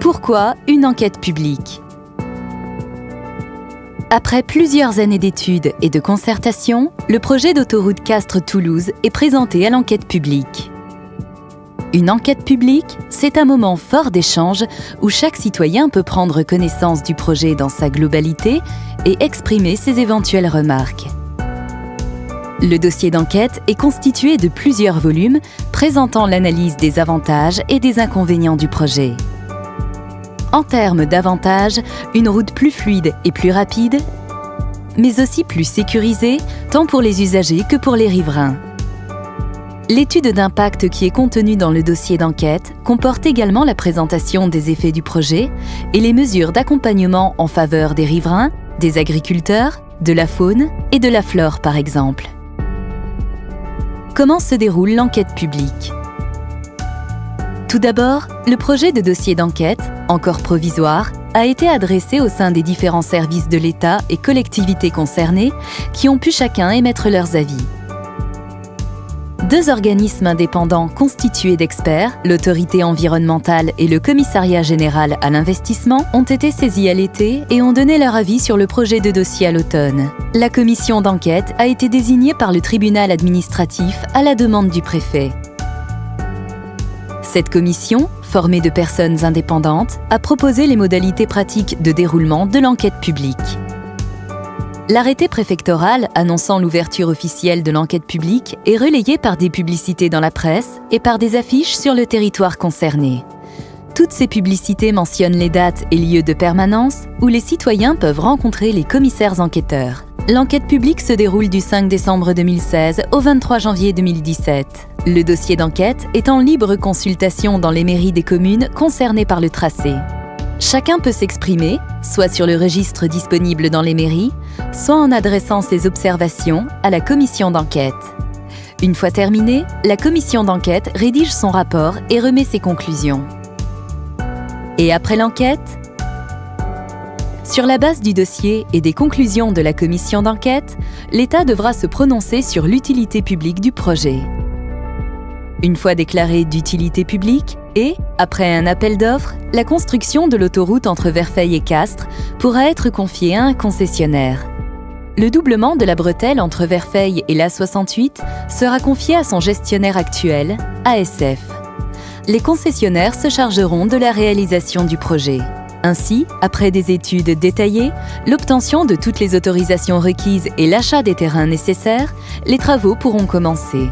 Pourquoi une enquête publique ? Après plusieurs années d'études et de concertation, le projet d'autoroute Castres-Toulouse est présenté à l'enquête publique. Une enquête publique, c'est un moment fort d'échange où chaque citoyen peut prendre connaissance du projet dans sa globalité et exprimer ses éventuelles remarques. Le dossier d'enquête est constitué de plusieurs volumes présentant l'analyse des avantages et des inconvénients du projet. En termes d'avantages, une route plus fluide et plus rapide, mais aussi plus sécurisée, tant pour les usagers que pour les riverains. L'étude d'impact qui est contenue dans le dossier d'enquête comporte également la présentation des effets du projet et les mesures d'accompagnement en faveur des riverains, des agriculteurs, de la faune et de la flore par exemple. Comment se déroule l'enquête publique ? Tout d'abord, le projet de dossier d'enquête, encore provisoire, a été adressé au sein des différents services de l'État et collectivités concernées qui ont pu chacun émettre leurs avis. 2 organismes indépendants constitués d'experts, l'autorité environnementale et le commissariat général à l'investissement, ont été saisis à l'été et ont donné leur avis sur le projet de dossier à l'automne. La commission d'enquête a été désignée par le tribunal administratif à la demande du préfet. Cette commission, formée de personnes indépendantes, a proposé les modalités pratiques de déroulement de l'enquête publique. L'arrêté préfectoral annonçant l'ouverture officielle de l'enquête publique est relayé par des publicités dans la presse et par des affiches sur le territoire concerné. Toutes ces publicités mentionnent les dates et lieux de permanence où les citoyens peuvent rencontrer les commissaires enquêteurs. L'enquête publique se déroule du 5 décembre 2016 au 23 janvier 2017. Le dossier d'enquête est en libre consultation dans les mairies des communes concernées par le tracé. Chacun peut s'exprimer, soit sur le registre disponible dans les mairies, soit en adressant ses observations à la commission d'enquête. Une fois terminée, la commission d'enquête rédige son rapport et remet ses conclusions. Et après l'enquête ? Sur la base du dossier et des conclusions de la commission d'enquête, l'État devra se prononcer sur l'utilité publique du projet. Une fois déclarée d'utilité publique et, après un appel d'offres, la construction de l'autoroute entre Verfeil et Castres pourra être confiée à un concessionnaire. Le doublement de la bretelle entre Verfeil et l'A68 sera confié à son gestionnaire actuel, ASF. Les concessionnaires se chargeront de la réalisation du projet. Ainsi, après des études détaillées, l'obtention de toutes les autorisations requises et l'achat des terrains nécessaires, les travaux pourront commencer.